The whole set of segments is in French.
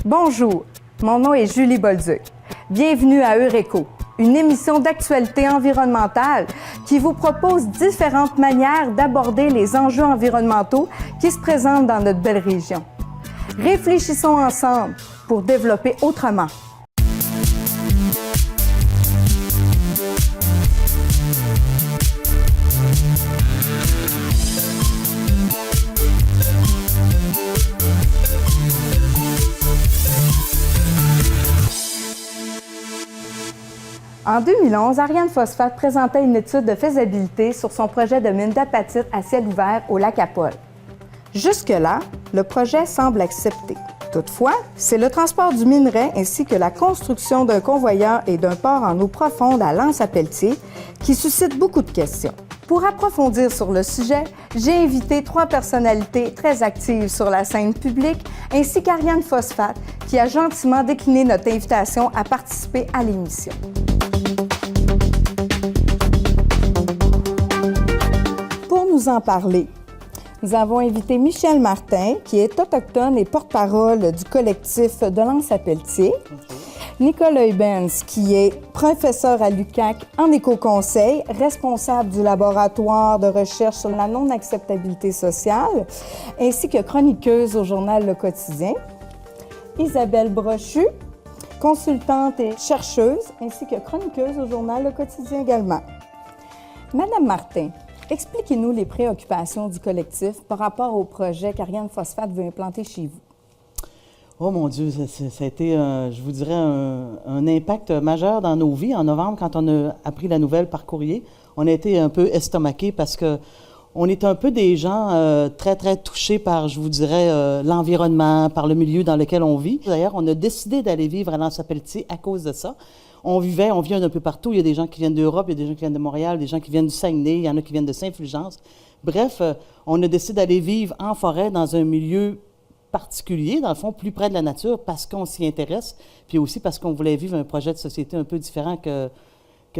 Bonjour, mon nom est Julie Bolduc. Bienvenue à Eureco, une émission d'actualité environnementale qui vous propose différentes manières d'aborder les enjeux environnementaux qui se présentent dans notre belle région. Réfléchissons ensemble pour développer autrement. En 2011, Ariane Phosphate présentait une étude de faisabilité sur son projet de mine d'apatite à ciel ouvert au lac Apol. Jusque-là, le projet semble accepté. Toutefois, c'est le transport du minerai ainsi que la construction d'un convoyeur et d'un port en eau profonde à L'Anse-à-Pelletier qui suscitent beaucoup de questions. Pour approfondir sur le sujet, j'ai invité 3 personnalités très actives sur la scène publique ainsi qu'Ariane Phosphate qui a gentiment décliné notre invitation à participer à l'émission. Pour nous en parler, nous avons invité Michel Martin, qui est autochtone et porte-parole du collectif de L'Anse-à-Pelletier. Nicolas Huybens, qui est professeur à l'UQAC en éco-conseil, responsable du laboratoire de recherche sur la non-acceptabilité sociale, ainsi que chroniqueuse au journal Le Quotidien. Isabelle Brochu, consultante et chercheuse, ainsi que chroniqueuse au journal Le Quotidien également. Madame Martin, expliquez-nous les préoccupations du collectif par rapport au projet qu'Ariane Phosphate veut implanter chez vous. Oh mon Dieu, ça a été, je vous dirais, un impact majeur dans nos vies. En novembre, quand on a appris la nouvelle par courrier, on a été un peu estomaqués parce que on est un peu des gens très, très touchés par, je vous dirais, l'environnement, par le milieu dans lequel on vit. D'ailleurs, on a décidé d'aller vivre à L'Anse-à-Pelletier à cause de ça. On vient d'un peu partout. Il y a des gens qui viennent d'Europe, il y a des gens qui viennent de Montréal, des gens qui viennent du Saguenay, il y en a qui viennent de Saint-Fulgence. Bref, on a décidé d'aller vivre en forêt dans un milieu particulier, dans le fond, plus près de la nature, parce qu'on s'y intéresse, puis aussi parce qu'on voulait vivre un projet de société un peu différent que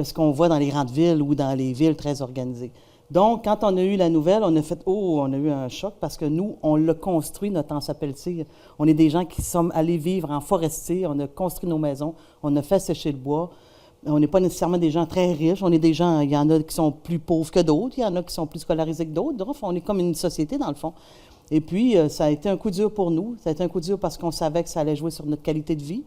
ce qu'on voit dans les grandes villes ou dans les villes très organisées. Donc, quand on a eu la nouvelle, on a fait « Oh! » On a eu un choc parce que nous, on l'a construit, notre Anse-à-Pelletier. On est des gens qui sommes allés vivre en forestier, on a construit nos maisons, on a fait sécher le bois. On n'est pas nécessairement des gens très riches, on est des gens, il y en a qui sont plus pauvres que d'autres, il y en a qui sont plus scolarisés que d'autres. Donc, on est comme une société, dans le fond. Et puis, ça a été un coup dur pour nous. Ça a été un coup dur parce qu'on savait que ça allait jouer sur notre qualité de vie,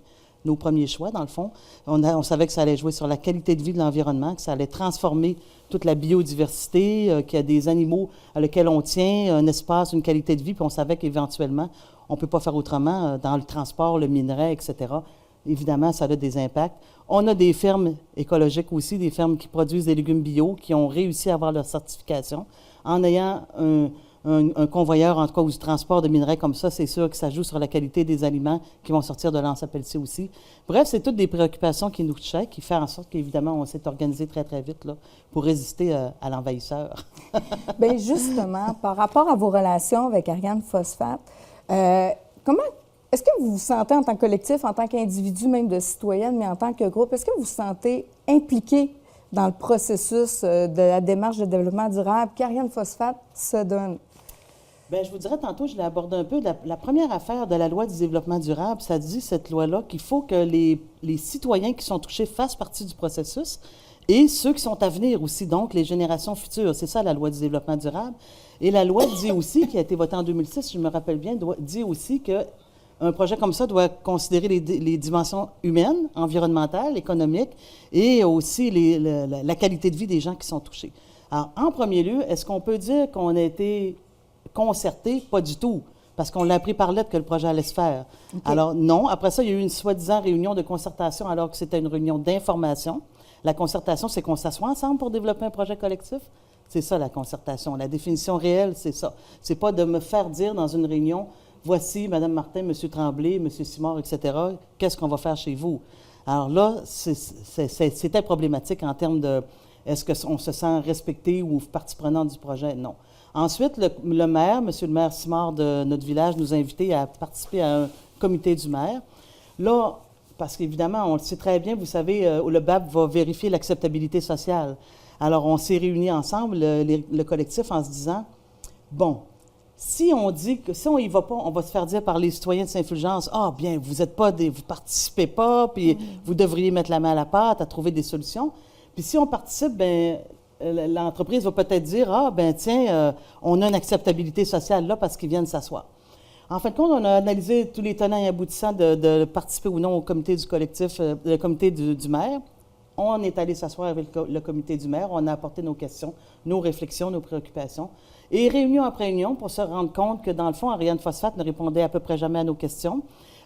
nos premiers choix, dans le fond. On savait que ça allait jouer sur la qualité de vie de l'environnement, que ça allait transformer toute la biodiversité, qu'il y a des animaux à lesquels on tient, un espace, une qualité de vie, puis on savait qu'éventuellement, on ne peut pas faire autrement dans le transport, le minerai, etc. Évidemment, ça a des impacts. On a des fermes écologiques aussi, des fermes qui produisent des légumes bio, qui ont réussi à avoir leur certification. En ayant un convoyeur, en tout cas, ou du transport de minerais comme ça, c'est sûr que ça joue sur la qualité des aliments qui vont sortir de l'Anse-à-Pelletier aussi. Bref, c'est toutes des préoccupations qui nous touchaient, qui font en sorte qu'évidemment, on s'est organisé très, très vite là, pour résister à l'envahisseur. Bien, justement, par rapport à vos relations avec Ariane Phosphate, est-ce que vous vous sentez en tant que collectif, en tant qu'individu, même de citoyenne, mais en tant que groupe, est-ce que vous vous sentez impliqué dans le processus de la démarche de développement durable qu'Ariane Phosphate se donne? Bien, je vous dirais tantôt, je l'ai abordé un peu. La première affaire de la loi du développement durable, ça dit, cette loi-là, qu'il faut que les citoyens qui sont touchés fassent partie du processus et ceux qui sont à venir aussi, donc les générations futures. C'est ça, la loi du développement durable. Et la loi dit aussi, qui a été votée en 2006, je me rappelle bien, dit aussi que un projet comme ça doit considérer les dimensions humaines, environnementales, économiques et aussi la qualité de vie des gens qui sont touchés. Alors, en premier lieu, est-ce qu'on peut dire qu'on a été concerté? Pas du tout, parce qu'on l'a appris par lettre que le projet allait se faire. Okay. Alors, non. Après ça, il y a eu une soi-disant réunion de concertation alors que c'était une réunion d'information. La concertation, c'est qu'on s'assoit ensemble pour développer un projet collectif. C'est ça, la concertation. La définition réelle, c'est ça. C'est pas de me faire dire dans une réunion, voici Mme Martin, M. Tremblay, M. Simard, etc., qu'est-ce qu'on va faire chez vous? Alors là, c'était problématique en termes de est-ce qu'on se sent respecté ou partie prenante du projet? Non. Ensuite, le maire, M. le maire Simard de notre village, nous a invités à participer à un comité du maire. Là, parce qu'évidemment, on le sait très bien, vous savez, le BAP va vérifier l'acceptabilité sociale. Alors, on s'est réunis ensemble, le collectif, en se disant, bon, si on dit que si on y va pas, on va se faire dire par les citoyens de Saint-Fulgence, ah bien, vous êtes pas vous participez pas, puis vous devriez mettre la main à la pâte à trouver des solutions. Puis si on participe, ben l'entreprise va peut-être dire, ah ben tiens, on a une acceptabilité sociale là parce qu'ils viennent s'asseoir. En fin de compte, on a analysé tous les tenants et aboutissants de participer ou non au comité du collectif, le comité du maire. On est allé s'asseoir avec le comité du maire, on a apporté nos questions, nos réflexions, nos préoccupations. Et réunion après réunion, pour se rendre compte que, dans le fond, Ariane Phosphate ne répondait à peu près jamais à nos questions,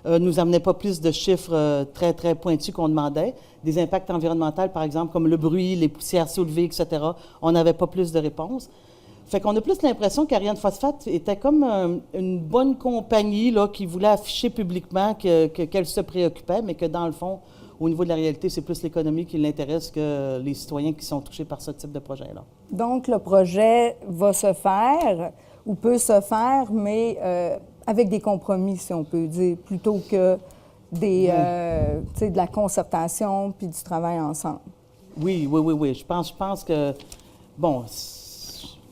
nous amenait pas plus de chiffres très, très pointus qu'on demandait. Des impacts environnementaux, par exemple, comme le bruit, les poussières soulevées, etc., on n'avait pas plus de réponses. Fait qu'on a plus l'impression qu'Ariane Phosphate était comme une bonne compagnie là, qui voulait afficher publiquement qu'elle se préoccupait, mais que, dans le fond, au niveau de la réalité, c'est plus l'économie qui l'intéresse que les citoyens qui sont touchés par ce type de projet-là. Donc, le projet va se faire ou peut se faire, mais avec des compromis, si on peut dire, plutôt que de la concertation puis du travail ensemble. Oui. Je pense que, bon,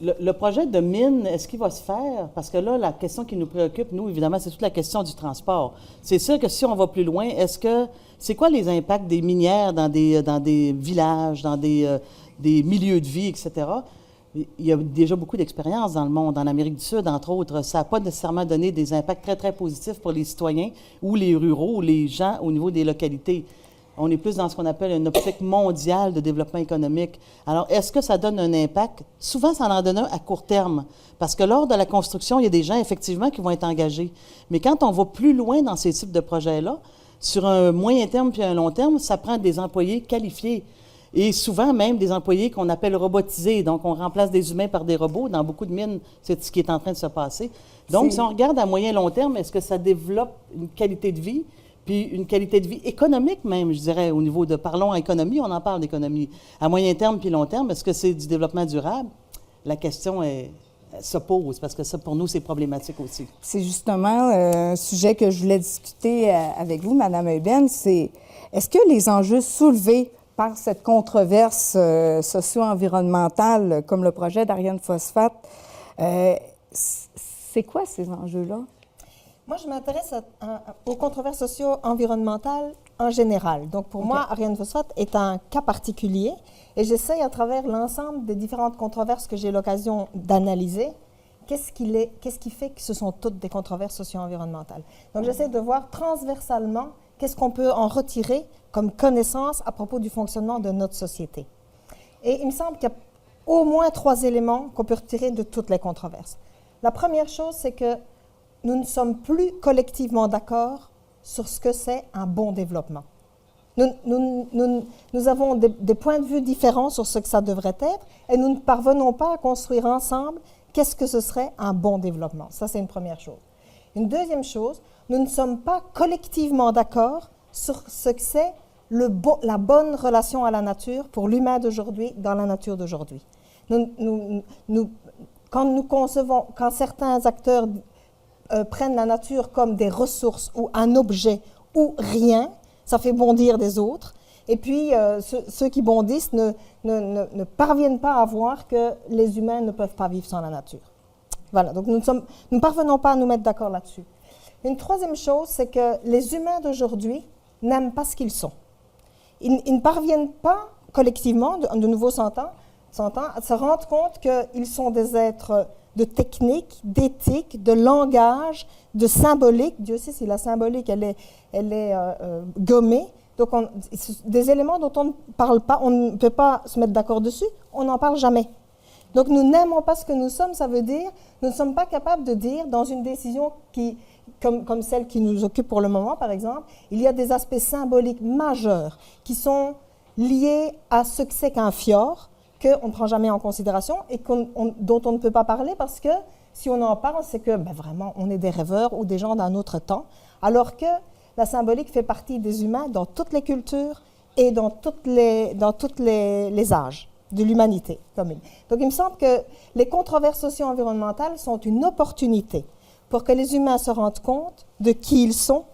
le projet de mine, est-ce qu'il va se faire? Parce que là, la question qui nous préoccupe, nous, évidemment, c'est toute la question du transport. C'est sûr que si on va plus loin, c'est quoi les impacts des minières dans des villages, dans des milieux de vie, etc.? Il y a déjà beaucoup d'expériences dans le monde, en Amérique du Sud, entre autres. Ça n'a pas nécessairement donné des impacts très, très positifs pour les citoyens ou les ruraux ou les gens au niveau des localités. On est plus dans ce qu'on appelle une optique mondiale de développement économique. Alors, est-ce que ça donne un impact? Souvent, ça en donne un à court terme, parce que lors de la construction, il y a des gens, effectivement, qui vont être engagés. Mais quand on va plus loin dans ces types de projets-là, sur un moyen terme puis un long terme, ça prend des employés qualifiés. Et souvent, même des employés qu'on appelle robotisés. Donc, on remplace des humains par des robots. Dans beaucoup de mines, c'est ce qui est en train de se passer. Donc, si on regarde à moyen long terme, est-ce que ça développe une qualité de vie? Puis une qualité de vie économique même, je dirais, au niveau de, parlons économie, on en parle d'économie. À moyen terme puis long terme, est-ce que c'est du développement durable? La question se pose, parce que ça, pour nous, c'est problématique aussi. C'est justement un sujet que je voulais discuter avec vous, Mme Eubens, c'est est-ce que les enjeux soulevés par cette controverse socio-environnementale, comme le projet d'Ariane Phosphate, c'est quoi ces enjeux-là? Moi, je m'intéresse aux controverses socio-environnementales en général. Donc, pour moi, Ariane Phosphate est un cas particulier et j'essaye à travers l'ensemble des différentes controverses que j'ai l'occasion d'analyser, qu'est-ce qui fait que ce sont toutes des controverses socio-environnementales. Donc, j'essaie de voir transversalement qu'est-ce qu'on peut en retirer comme connaissance à propos du fonctionnement de notre société. Et il me semble qu'il y a au moins 3 éléments qu'on peut retirer de toutes les controverses. La première chose, c'est que nous ne sommes plus collectivement d'accord sur ce que c'est un bon développement. Nous avons des points de vue différents sur ce que ça devrait être et nous ne parvenons pas à construire ensemble qu'est-ce que ce serait un bon développement. Ça, c'est une première chose. Une deuxième chose, nous ne sommes pas collectivement d'accord sur ce que c'est la bonne relation à la nature pour l'humain d'aujourd'hui dans la nature d'aujourd'hui. Quand nous concevons, quand certains acteurs prennent la nature comme des ressources ou un objet ou rien, ça fait bondir des autres. Et puis, ceux qui bondissent ne parviennent pas à voir que les humains ne peuvent pas vivre sans la nature. Voilà, donc nous ne parvenons pas à nous mettre d'accord là-dessus. Une troisième chose, c'est que les humains d'aujourd'hui n'aiment pas ce qu'ils sont. Ils ne parviennent pas collectivement, de nouveau s'entend, à se rendre compte qu'ils sont des êtres de technique, d'éthique, de langage, de symbolique. Dieu sait si la symbolique, elle est gommée. Donc, des éléments dont on ne parle pas, on ne peut pas se mettre d'accord dessus, on n'en parle jamais. Donc, nous n'aimons pas ce que nous sommes, ça veut dire, nous ne sommes pas capables de dire, dans une décision comme celle qui nous occupe pour le moment, par exemple, il y a des aspects symboliques majeurs qui sont liés à ce que c'est qu'un fjord, qu'on ne prend jamais en considération et dont on ne peut pas parler parce que si on en parle, c'est que vraiment, on est des rêveurs ou des gens d'un autre temps, alors que la symbolique fait partie des humains dans toutes les cultures et dans tous les âges de l'humanité commune. Donc, il me semble que les controverses socio-environnementales sont une opportunité pour que les humains se rendent compte de qui ils sont,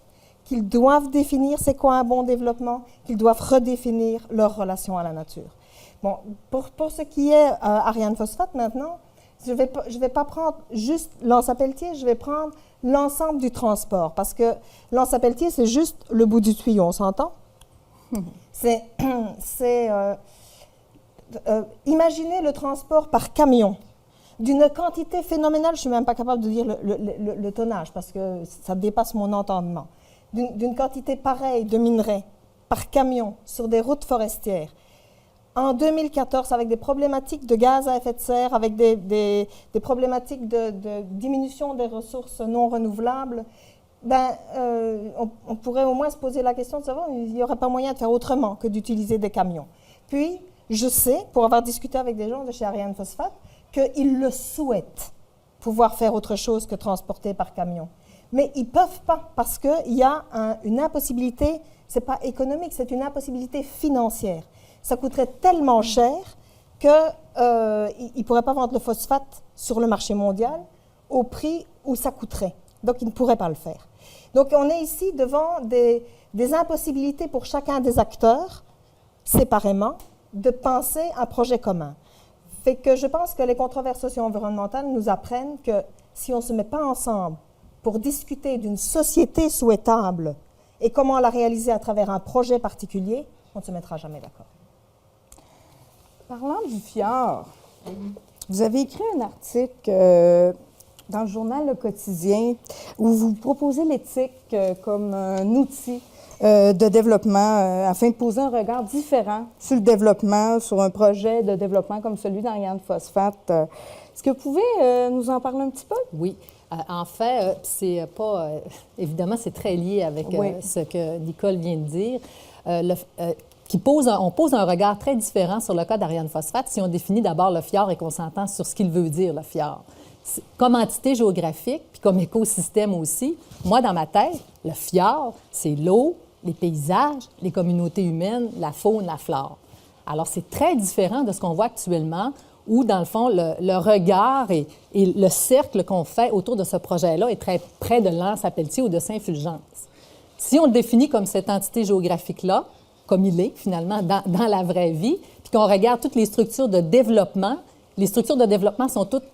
qu'ils doivent définir c'est quoi un bon développement, qu'ils doivent redéfinir leur relation à la nature. Bon, pour ce qui est Ariane Phosphate maintenant, je vais pas prendre juste Lens-à-Pelletier, je vais prendre l'ensemble du transport. Parce que Lens-à-Pelletier, c'est juste le bout du tuyau, on s'entend? Imaginez le transport par camion d'une quantité phénoménale, je ne suis même pas capable de dire le tonnage parce que ça dépasse mon entendement, d'une quantité pareille de minerais par camion sur des routes forestières. En 2014, avec des problématiques de gaz à effet de serre, avec des problématiques de diminution des ressources non renouvelables, on pourrait au moins se poser la question de savoir s'il n'y aurait pas moyen de faire autrement que d'utiliser des camions. Puis, je sais, pour avoir discuté avec des gens de chez Ariane Phosphate, qu'ils le souhaitent, pouvoir faire autre chose que transporter par camion. Mais ils ne peuvent pas parce qu'il y a une impossibilité, ce n'est pas économique, c'est une impossibilité financière. Ça coûterait tellement cher qu'ils ne pourraient pas vendre le phosphate sur le marché mondial au prix où ça coûterait. Donc, ils ne pourraient pas le faire. Donc, on est ici devant des impossibilités pour chacun des acteurs, séparément, de penser un projet commun. Fait que je pense que les controverses socio-environnementales nous apprennent que si on ne se met pas ensemble pour discuter d'une société souhaitable et comment la réaliser à travers un projet particulier, on ne se mettra jamais d'accord. Parlant du fjord, vous avez écrit un article dans le journal Le Quotidien où vous proposez l'éthique comme un outil de développement afin de poser un regard différent sur le développement, sur un projet de développement comme celui d'Ariane Phosphate. Est-ce que vous pouvez nous en parler un petit peu? Oui. En fait, c'est pas... évidemment, c'est très lié avec ce que Nicole vient de dire. On pose un regard très différent sur le cas d'Ariane Phosphate si on définit d'abord le fjord et qu'on s'entend sur ce qu'il veut dire, le fjord. Comme entité géographique, puis comme écosystème aussi, moi, dans ma tête, le fjord, c'est l'eau, les paysages, les communautés humaines, la faune, la flore. Alors, c'est très différent de ce qu'on voit actuellement, où, dans le fond, le regard et le cercle qu'on fait autour de ce projet-là est très près de Lens-à-Pelletier ou de Saint-Fulgence. Si on le définit comme cette entité géographique-là, comme il est, finalement, dans la vraie vie, puis qu'on regarde toutes les structures de développement, les structures de développement sont toutes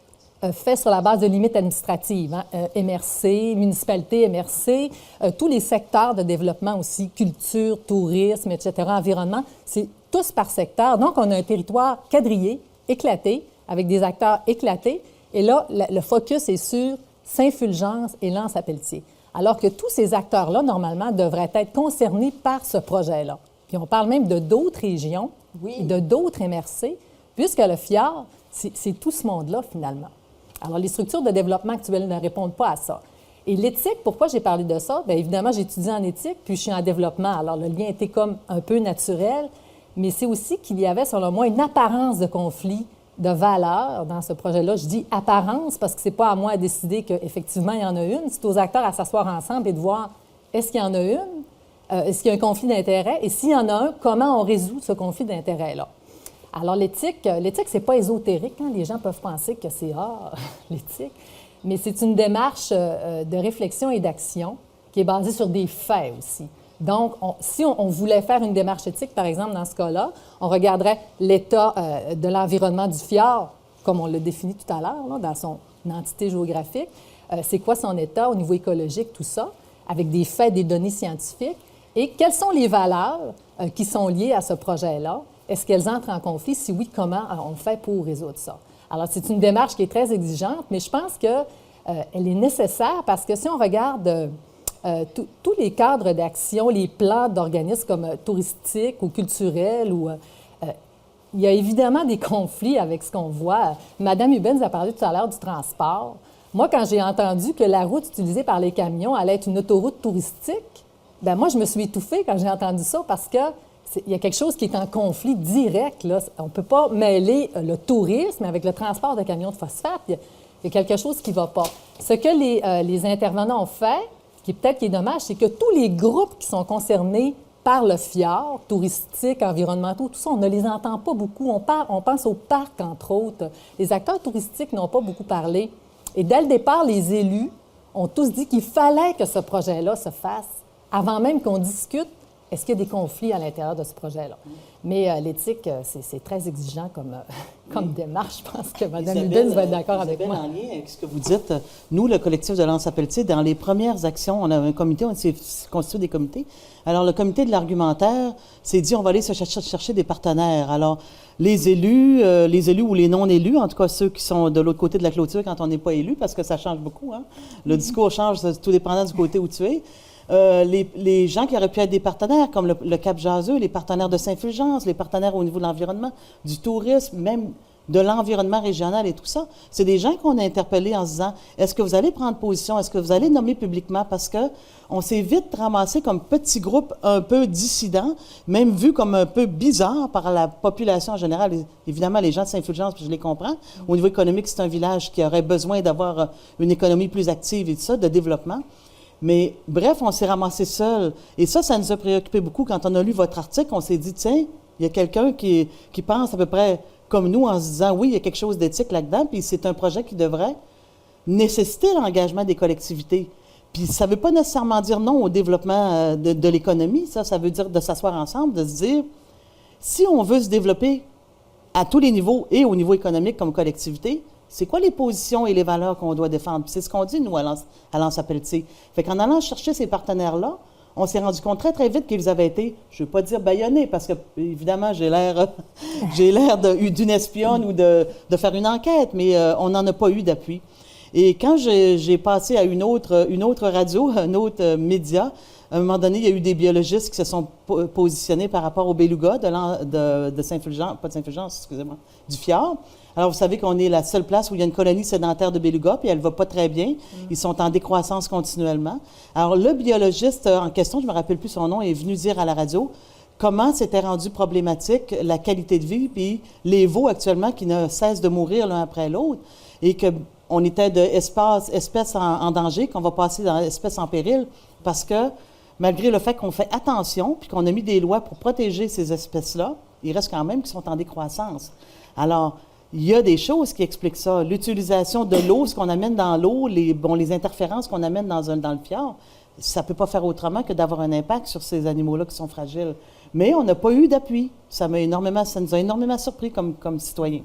fait sur la base de limites administratives, MRC, municipalité, MRC, tous les secteurs de développement aussi, culture, tourisme, etc., environnement, c'est tous par secteur. Donc, on a un territoire quadrillé, éclaté, avec des acteurs éclatés. Et là, le focus est sur Saint-Fulgence et Lens-à-Pelletier. Alors que tous ces acteurs-là, normalement, devraient être concernés par ce projet-là. Puis on parle même de d'autres régions, de d'autres MRC, puisque le fjord, c'est tout ce monde-là, finalement. Alors, les structures de développement actuelles ne répondent pas à ça. Et l'éthique, pourquoi j'ai parlé de ça? Bien, évidemment, j'ai étudié en éthique, puis je suis en développement. Alors, le lien était comme un peu naturel, mais c'est aussi qu'il y avait, selon moi, une apparence de conflit de valeurs dans ce projet-là. Je dis apparence parce que c'est pas à moi à décider qu'effectivement, il y en a une. C'est aux acteurs à s'asseoir ensemble et de voir est-ce qu'il y en a une, est-ce qu'il y a un conflit d'intérêts, et s'il y en a un, comment on résout ce conflit d'intérêts-là. Alors, l'éthique, c'est pas ésotérique. Hein? Les gens peuvent penser que c'est l'éthique. Mais c'est une démarche de réflexion et d'action qui est basée sur des faits aussi. Donc, si on voulait faire une démarche éthique, par exemple, dans ce cas-là, on regarderait l'état de l'environnement du fjord, comme on l'a défini tout à l'heure, là, dans son entité géographique. C'est quoi son état au niveau écologique, tout ça, avec des faits, des données scientifiques. Et quelles sont les valeurs qui sont liées à ce projet-là? Est-ce qu'elles entrent en conflit? Si oui, comment on fait pour résoudre ça? Alors, c'est une démarche qui est très exigeante, mais je pense qu'elle est nécessaire parce que si on regarde tous les cadres d'action, les plans d'organismes comme touristiques ou culturels, il y a évidemment des conflits avec ce qu'on voit. Madame Huben a parlé tout à l'heure du transport. Moi, quand j'ai entendu que la route utilisée par les camions allait être une autoroute touristique, bien, moi, je me suis étouffée quand j'ai entendu ça parce que il y a quelque chose qui est en conflit direct, là. On ne peut pas mêler le tourisme avec le transport de camions de phosphate. Il y a quelque chose qui ne va pas. Ce que les intervenants ont fait, qui est dommage, c'est que tous les groupes qui sont concernés par le fjord, touristiques, environnementaux, tout ça, on ne les entend pas beaucoup. On pense au parc, entre autres. Les acteurs touristiques n'ont pas beaucoup parlé. Et dès le départ, les élus ont tous dit qu'il fallait que ce projet-là se fasse avant même qu'on discute est-ce qu'il y a des conflits à l'intérieur de ce projet-là? Mais l'éthique, c'est très exigeant comme démarche. Je pense que Mme Hudens va être d'accord avec moi. En lien avec ce que vous dites, nous, le collectif de Lance Pelletier, dans les premières actions, on a un comité, on s'est constitué des comités. Alors, le comité de l'argumentaire s'est dit, on va aller se chercher des partenaires. Alors, les élus ou les non-élus, en tout cas ceux qui sont de l'autre côté de la clôture quand on n'est pas élu, parce que ça change beaucoup, hein? Le discours change, tout dépendant du côté où tu es. Les gens qui auraient pu être des partenaires, comme le Cap Jaseux, les partenaires de Saint-Fulgence, les partenaires au niveau de l'environnement, du tourisme, même de l'environnement régional et tout ça, c'est des gens qu'on a interpellés en se disant, est-ce que vous allez prendre position, est-ce que vous allez nommer publiquement, parce que on s'est vite ramassé comme petit groupe un peu dissident, même vu comme un peu bizarre par la population en général. Évidemment, les gens de Saint-Fulgence, je les comprends. Au niveau économique, c'est un village qui aurait besoin d'avoir une économie plus active et tout ça, de développement. Mais bref, on s'est ramassé seul. Et ça nous a préoccupé beaucoup. Quand on a lu votre article, on s'est dit, tiens, il y a quelqu'un qui pense à peu près comme nous en se disant, oui, il y a quelque chose d'éthique là-dedans, puis c'est un projet qui devrait nécessiter l'engagement des collectivités. Puis ça ne veut pas nécessairement dire non au développement de l'économie, ça veut dire de s'asseoir ensemble, de se dire, si on veut se développer à tous les niveaux et au niveau économique comme collectivité, c'est quoi les positions et les valeurs qu'on doit défendre? Puis c'est ce qu'on dit, nous, à Lance Pelletier. Fait qu'en allant chercher ces partenaires-là, on s'est rendu compte très, très vite qu'ils avaient été, je ne veux pas dire bâillonnés, parce que, évidemment, j'ai l'air d'une espionne ou de faire une enquête, mais on n'en a pas eu d'appui. Et quand j'ai passé à une autre radio, un autre média, à un moment donné, il y a eu des biologistes qui se sont positionnés par rapport au beluga de Saint-Fulgence, pas de Saint-Fulgence, excusez-moi, du fjord. Alors, vous savez qu'on est la seule place où il y a une colonie sédentaire de beluga, puis elle ne va pas très bien. Ils sont en décroissance continuellement. Alors, le biologiste en question, je ne me rappelle plus son nom, est venu dire à la radio comment s'était rendu problématique la qualité de vie, puis les veaux actuellement qui ne cessent de mourir l'un après l'autre, et qu'on était d'espèces en danger, qu'on va passer dans espèces en péril, parce que malgré le fait qu'on fait attention, puis qu'on a mis des lois pour protéger ces espèces-là, il reste quand même qu'ils sont en décroissance. Alors, il y a des choses qui expliquent ça. L'utilisation de l'eau, ce qu'on amène dans l'eau, les interférences qu'on amène dans le fjord, ça ne peut pas faire autrement que d'avoir un impact sur ces animaux-là qui sont fragiles. Mais on n'a pas eu d'appui. Ça nous a énormément surpris comme citoyens.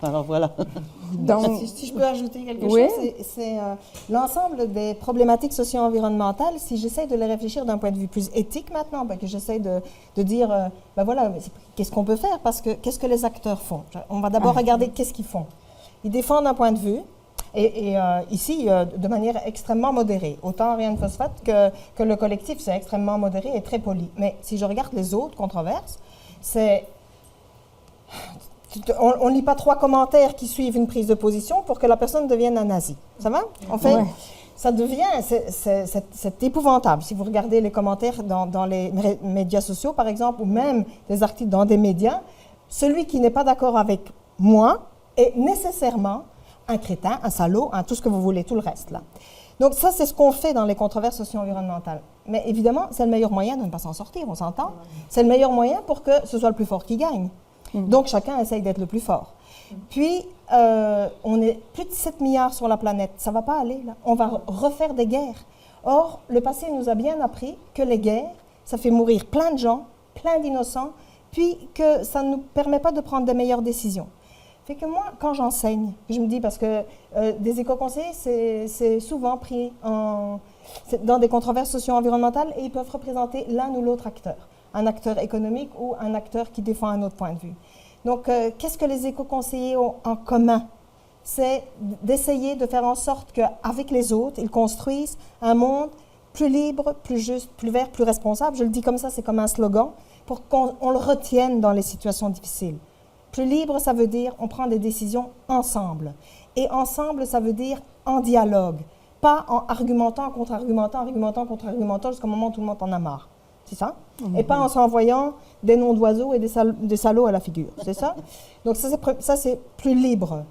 Alors voilà. Donc, si je peux ajouter quelque oui? chose, c'est l'ensemble des problématiques socio-environnementales, si j'essaie de les réfléchir d'un point de vue plus éthique maintenant, que j'essaie de dire, voilà, qu'est-ce qu'on peut faire, parce que qu'est-ce que les acteurs font? On va d'abord regarder qu'est-ce qu'ils font. Ils défendent un point de vue, et ici, de manière extrêmement modérée. Autant Ariane Phosphate que le collectif, c'est extrêmement modéré et très poli. Mais si je regarde les autres controverses, c'est... On ne lit pas 3 commentaires qui suivent une prise de position pour que la personne devienne un nazi. Ça va? En fait, ça devient... C'est épouvantable. Si vous regardez les commentaires dans les médias sociaux, par exemple, ou même des articles dans des médias, celui qui n'est pas d'accord avec moi est nécessairement un crétin, un salaud, tout ce que vous voulez, tout le reste, là. Donc ça, c'est ce qu'on fait dans les controverses socio-environnementales. Mais évidemment, c'est le meilleur moyen de ne pas s'en sortir, on s'entend. C'est le meilleur moyen pour que ce soit le plus fort qui gagne. Donc, chacun essaye d'être le plus fort. Puis, on est plus de 7 milliards sur la planète. Ça ne va pas aller, là. On va refaire des guerres. Or, le passé nous a bien appris que les guerres, ça fait mourir plein de gens, plein d'innocents, puis que ça ne nous permet pas de prendre des meilleures décisions. Fait que moi, quand j'enseigne, je me dis, parce que des éco-conseillers, c'est souvent pris dans des controverses socio-environnementales et ils peuvent représenter l'un ou l'autre acteur. Un acteur économique ou un acteur qui défend un autre point de vue. Donc, qu'est-ce que les éco-conseillers ont en commun? C'est d'essayer de faire en sorte qu'avec les autres, ils construisent un monde plus libre, plus juste, plus vert, plus responsable. Je le dis comme ça, c'est comme un slogan, pour qu'on le retienne dans les situations difficiles. Plus libre, ça veut dire on prend des décisions ensemble. Et ensemble, ça veut dire en dialogue. Pas en argumentant, contre-argumentant, argumentant, contre-argumentant, jusqu'au moment où tout le monde en a marre. C'est ça? Et pas en s'envoyant des noms d'oiseaux et des salauds à la figure. C'est ça? Donc ça, c'est plus libre.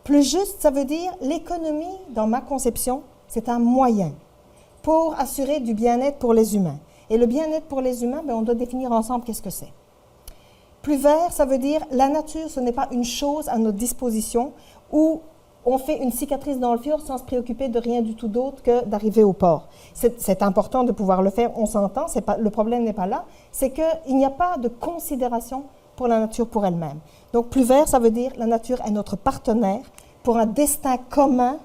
Plus juste, ça veut dire l'économie, dans ma conception, c'est un moyen pour assurer du bien-être pour les humains. Et le bien-être pour les humains, on doit définir ensemble qu'est-ce que c'est. Plus vert, ça veut dire la nature, ce n'est pas une chose à notre disposition où on fait une cicatrice dans le fjord sans se préoccuper de rien du tout d'autre que d'arriver au port. C'est important de pouvoir le faire, on s'entend, le problème n'est pas là, c'est qu'il n'y a pas de considération pour la nature pour elle-même. Donc plus vert, ça veut dire la nature est notre partenaire pour un destin commun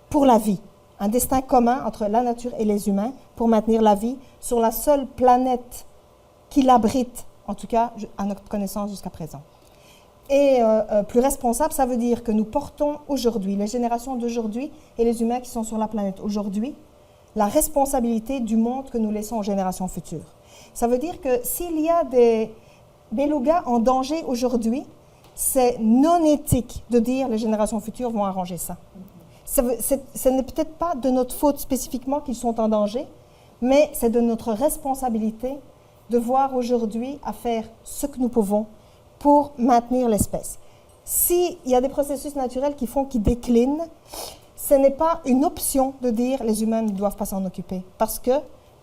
pour la vie. Un destin commun entre la nature et les humains pour maintenir la vie sur la seule planète qui l'abrite, en tout cas à notre connaissance jusqu'à présent. Et plus responsable, ça veut dire que nous portons aujourd'hui, les générations d'aujourd'hui et les humains qui sont sur la planète aujourd'hui, la responsabilité du monde que nous laissons aux générations futures. Ça veut dire que s'il y a des belugas en danger aujourd'hui, c'est non éthique de dire les générations futures vont arranger ça. Ce n'est peut-être pas de notre faute spécifiquement qu'ils sont en danger, mais c'est de notre responsabilité de voir aujourd'hui à faire ce que nous pouvons pour maintenir l'espèce. S'il y a des processus naturels qui font qu'ils déclinent, ce n'est pas une option de dire les humains ne doivent pas s'en occuper. Parce que,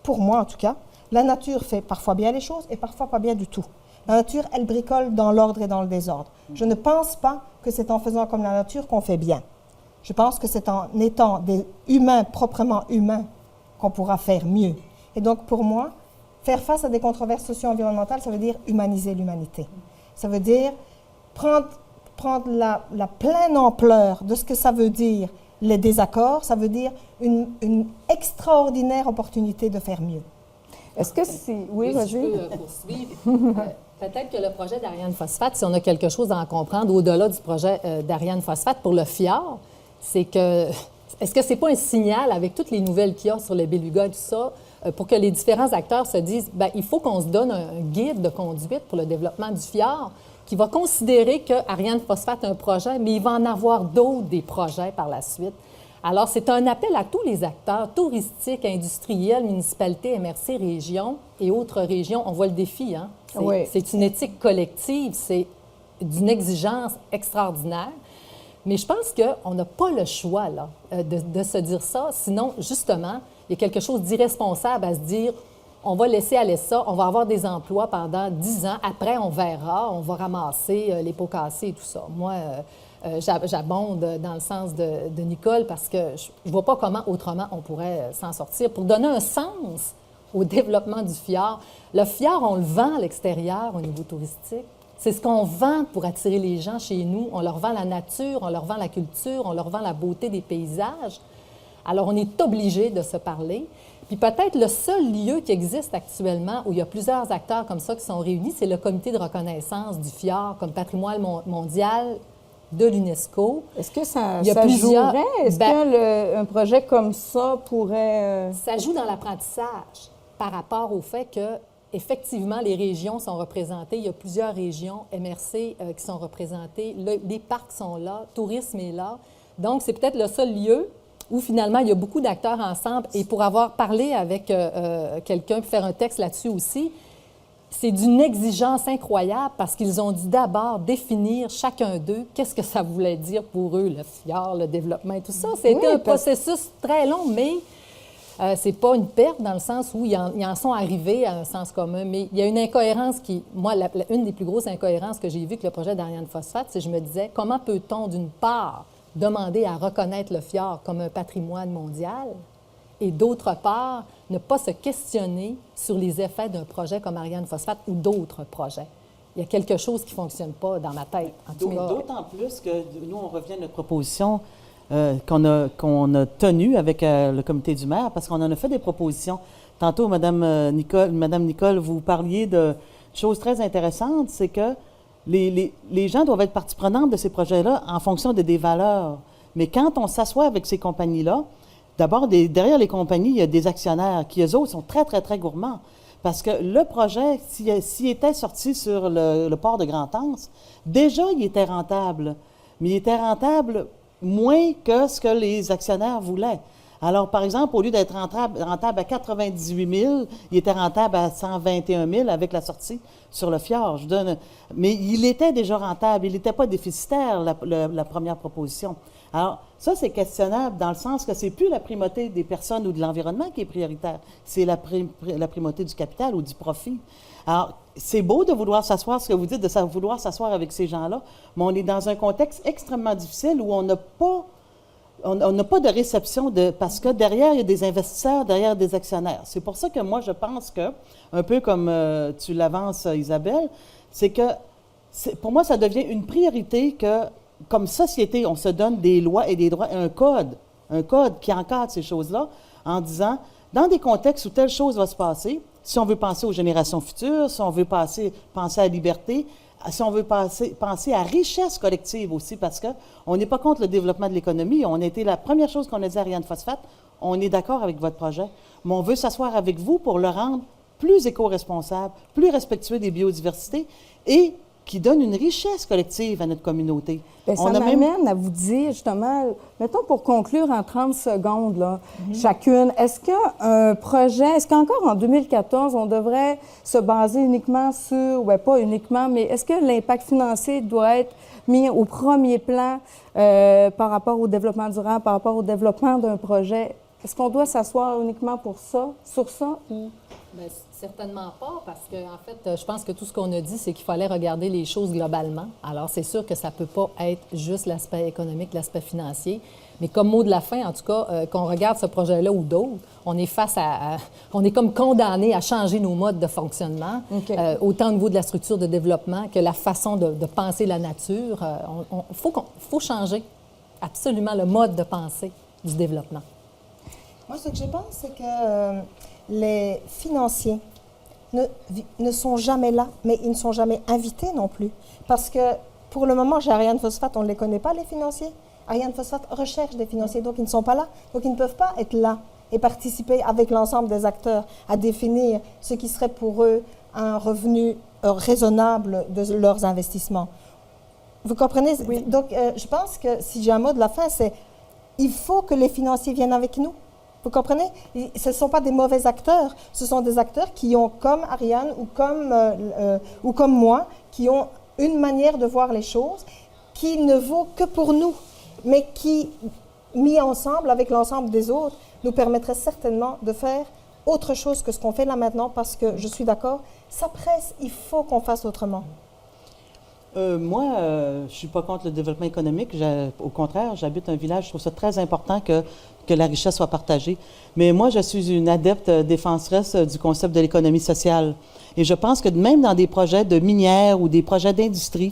pour moi en tout cas, la nature fait parfois bien les choses et parfois pas bien du tout. La nature, elle bricole dans l'ordre et dans le désordre. Je ne pense pas que c'est en faisant comme la nature qu'on fait bien. Je pense que c'est en étant des humains, proprement humains, qu'on pourra faire mieux. Et donc, pour moi, faire face à des controverses socio-environnementales, ça veut dire humaniser l'humanité. Ça veut dire prendre la pleine ampleur de ce que ça veut dire les désaccords, ça veut dire une extraordinaire opportunité de faire mieux. Est-ce que c'est... Oui, vas-y. Si je peux poursuivre. Peut-être que le projet d'Ariane Phosphate, si on a quelque chose à en comprendre au-delà du projet d'Ariane Phosphate pour le fjord, c'est que... Est-ce que ce n'est pas un signal, avec toutes les nouvelles qu'il y a sur les belugas et tout ça, pour que les différents acteurs se disent, bien, il faut qu'on se donne un guide de conduite pour le développement du fjord qui va considérer que Ariane Phosphate est un projet, mais il va en avoir d'autres des projets par la suite. Alors, c'est un appel à tous les acteurs touristiques, industriels, municipalités, MRC, régions et autres régions. On voit le défi, hein? Oui. C'est une éthique collective, c'est d'une exigence extraordinaire. Mais je pense qu'on n'a pas le choix là, de se dire ça. Sinon, justement, il y a quelque chose d'irresponsable à se dire on va laisser aller ça, on va avoir des emplois pendant 10 ans. Après, on verra, on va ramasser les pots cassés et tout ça. Moi, j'abonde dans le sens de Nicole parce que je ne vois pas comment autrement on pourrait s'en sortir. Pour donner un sens au développement du fjord, le fjord, on le vend à l'extérieur au niveau touristique. C'est ce qu'on vend pour attirer les gens chez nous. On leur vend la nature, on leur vend la culture, on leur vend la beauté des paysages. Alors, on est obligé de se parler. Puis peut-être le seul lieu qui existe actuellement où il y a plusieurs acteurs comme ça qui sont réunis, c'est le comité de reconnaissance du fjord comme patrimoine mondial de l'UNESCO. Est-ce que ça plusieurs... jouerait? Est-ce qu'un projet comme ça pourrait... Ça joue dans l'apprentissage par rapport au fait que effectivement, les régions sont représentées. Il y a plusieurs régions MRC qui sont représentées. Les parcs sont là, tourisme est là. Donc, c'est peut-être le seul lieu où, finalement, il y a beaucoup d'acteurs ensemble. Et pour avoir parlé avec quelqu'un, puis faire un texte là-dessus aussi, c'est d'une exigence incroyable parce qu'ils ont dû d'abord définir chacun d'eux qu'est-ce que ça voulait dire pour eux, le fjord, le développement et tout ça. C'était un processus très long, mais... c'est pas une perte dans le sens où ils en sont arrivés à un sens commun, mais il y a une incohérence qui... Moi, une des plus grosses incohérences que j'ai vues avec le projet d'Ariane Phosphate, c'est que je me disais, comment peut-on, d'une part, demander à reconnaître le fjord comme un patrimoine mondial et, d'autre part, ne pas se questionner sur les effets d'un projet comme Ariane Phosphate ou d'autres projets? Il y a quelque chose qui ne fonctionne pas dans ma tête, en tout cas. D'autant plus que nous, on revient à notre proposition qu'on a tenue avec le comité du maire, parce qu'on en a fait des propositions. Tantôt, Madame Nicole, vous parliez de choses très intéressantes, c'est que les gens doivent être partie prenante de ces projets-là en fonction de des valeurs. Mais quand on s'assoit avec ces compagnies-là, d'abord, derrière les compagnies, il y a des actionnaires qui, eux autres, sont très, très, très gourmands. Parce que le projet, s'il était sorti sur le port de Grand-Anse, déjà, il était rentable. Mais il était rentable moins que ce que les actionnaires voulaient. Alors, par exemple, au lieu d'être rentable à 98 000, il était rentable à 121 000 avec la sortie sur le fjord. Mais il était déjà rentable. Il n'était pas déficitaire, la première proposition. Alors, ça, c'est questionnable dans le sens que c'est plus la primauté des personnes ou de l'environnement qui est prioritaire, c'est la primauté du capital ou du profit. Alors, c'est beau de vouloir s'asseoir, ce que vous dites, de vouloir s'asseoir avec ces gens-là, mais on est dans un contexte extrêmement difficile où on n'a pas de réception parce que derrière, il y a des investisseurs, derrière des actionnaires. C'est pour ça que moi, je pense que, un peu comme tu l'avances, Isabelle, c'est que, pour moi, ça devient une priorité que, comme société, on se donne des lois et des droits, un code qui encadre ces choses-là, en disant, dans des contextes où telle chose va se passer, si on veut penser aux générations futures, si on veut penser à la liberté, si on veut penser à richesse collective aussi, parce qu'on n'est pas contre le développement de l'économie. On a été la première chose qu'on a dit à Ariane Phosphate, on est d'accord avec votre projet, mais on veut s'asseoir avec vous pour le rendre plus éco-responsable, plus respectueux des biodiversités et qui donne une richesse collective à notre communauté. Bien, ça m'amène à vous dire, justement, mettons pour conclure en 30 secondes, là, chacune, est-ce qu'encore en 2014, on devrait se baser uniquement sur, pas uniquement, mais est-ce que l'impact financier doit être mis au premier plan par rapport au développement durable, par rapport au développement d'un projet? Est-ce qu'on doit s'asseoir uniquement sur ça? Ou... Bien, certainement pas, parce que en fait, je pense que tout ce qu'on a dit, c'est qu'il fallait regarder les choses globalement. Alors, c'est sûr que ça ne peut pas être juste l'aspect économique, l'aspect financier. Mais comme mot de la fin, en tout cas, qu'on regarde ce projet-là ou d'autres, on est on est comme condamné à changer nos modes de fonctionnement, autant au niveau de la structure de développement que la façon de penser la nature. Faut changer absolument le mode de pensée du développement. Moi, ce que je pense, c'est que les financiers ne sont jamais là, mais ils ne sont jamais invités non plus. Parce que pour le moment, chez Ariane Phosphate, on ne les connaît pas, les financiers. Ariane Phosphate recherche des financiers, donc ils ne sont pas là. Donc ils ne peuvent pas être là et participer avec l'ensemble des acteurs à définir ce qui serait pour eux un revenu raisonnable de leurs investissements. Vous comprenez? Oui. Donc je pense que si j'ai un mot de la fin, c'est il faut que les financiers viennent avec nous. Vous comprenez? Ce ne sont pas des mauvais acteurs, ce sont des acteurs qui ont, comme Ariane ou comme moi, qui ont une manière de voir les choses qui ne vaut que pour nous, mais qui, mis ensemble avec l'ensemble des autres, nous permettrait certainement de faire autre chose que ce qu'on fait là maintenant, parce que je suis d'accord, ça presse, il faut qu'on fasse autrement. Moi, je ne suis pas contre le développement économique. Au contraire, j'habite un village, je trouve ça très important que la richesse soit partagée. Mais moi, je suis une adepte défenseresse du concept de l'économie sociale. Et je pense que même dans des projets de minière ou des projets d'industrie,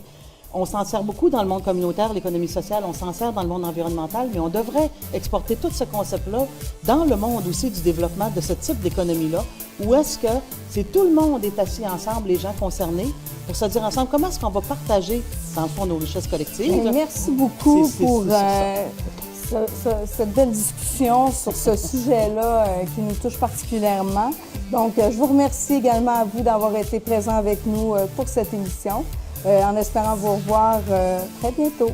on s'en sert beaucoup dans le monde communautaire, l'économie sociale, on s'en sert dans le monde environnemental, mais on devrait exporter tout ce concept-là dans le monde aussi du développement de ce type d'économie-là, où est-ce que c'est tout le monde est assis ensemble, les gens concernés, pour se dire ensemble comment est-ce qu'on va partager, dans le fond, nos richesses collectives. Merci beaucoup pour cette belle discussion sur ce sujet-là qui nous touche particulièrement. Donc, je vous remercie également à vous d'avoir été présents avec nous pour cette émission, en espérant vous revoir très bientôt.